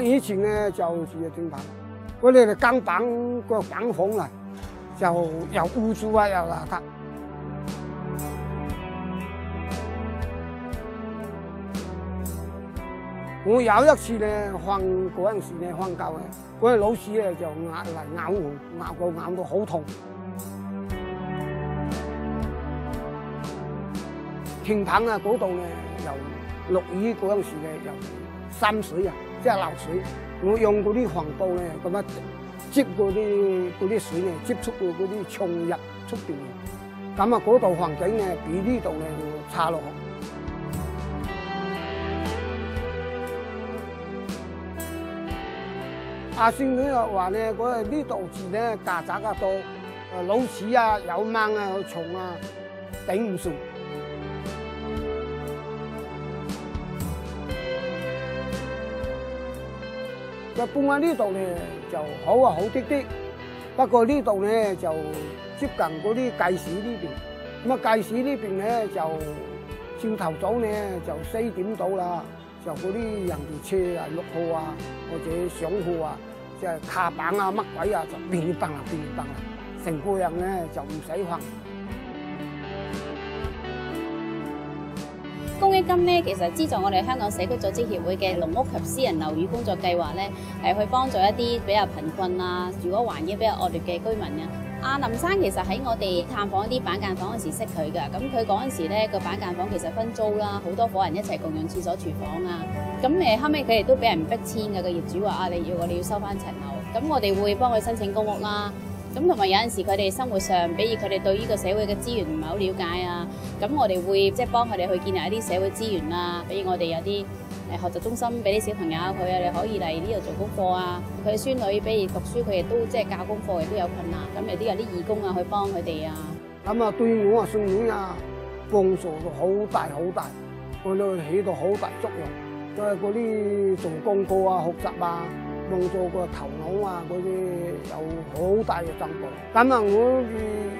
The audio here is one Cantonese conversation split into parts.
以前咧就住天棚，我哋更板個板房啊，就又污糟啊，又邋遢。我有一次咧瞓嗰陣時咧瞓覺咧，嗰個老鼠咧就咬我，咬到好痛。天棚啊嗰度咧又落雨嗰陣時咧又滲水啊，即係漏水。我用嗰啲帆布咧咁樣接嗰啲水咧，接觸到嗰啲衝入出邊。咁啊嗰度環境咧比呢度咧差落。阿孫女又話咧，呢度住咧曱甴啊多，老鼠啊、有蚊啊、有蟲啊，頂唔順。就搬喺呢度咧就好啊，好啲啲。不過呢度咧就接近嗰啲街市呢邊，咁啊街市呢邊咧就朝頭早咧就4點到啦。就嗰啲人哋車啊6號啊，或者上號啊，即係卡板啊乜鬼啊，就乒哩乓啦，成個人咧就唔使瞓。公益金咧，其實資助我哋香港社區組織協會嘅農屋及私人樓宇工作計劃咧，係去幫助一啲比較貧困啊，住嗰環境比較惡劣嘅居民啊。阿林生其實喺我哋探訪一啲板間房嗰時識佢㗎，咁佢嗰陣時咧個板間房其實分租啦，好多伙人一齊共用廁所、廚房啊。咁後尾佢哋都俾人逼遷㗎，個業主話你要收翻層樓，咁我哋會幫佢申請公屋啦。咁同埋有陣時佢哋生活上，比如佢哋對呢個社會嘅資源唔係好了解啊，咁我哋會即係幫佢哋去建立一啲社會資源啦。比如我哋有啲學習中心俾啲小朋友佢啊，你可以嚟呢度做功課啊。佢孫女比如讀書，佢亦都即係教功課亦都有困難，咁有啲義工啊去幫佢哋啊。咁啊對我啊孫女啊幫助到好大，我都起到好大作用。就係嗰啲做功課啊、學習啊。幫助個頭腦啊，嗰啲有好大嘅進步。咁啊，我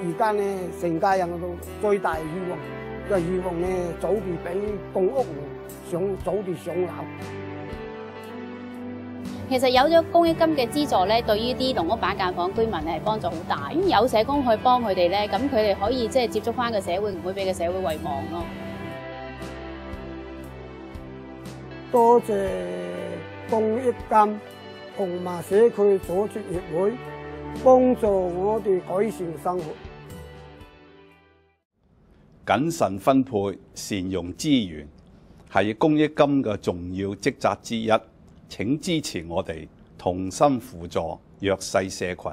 而家咧成家人都最大希望，就希望咧早啲俾公屋早啲上樓。其實有咗公益金嘅資助咧，對於啲農屋板間房居民係幫助好大。咁有社工去幫佢哋咧，咁佢哋可以即係接觸翻個社會，唔會俾個社會遺忘咯。多謝公益金同埋社區組織協會幫助我哋改善生活。謹慎分配、善用資源係公益金嘅重要職責之一。請支持我哋，同心輔助弱勢社群。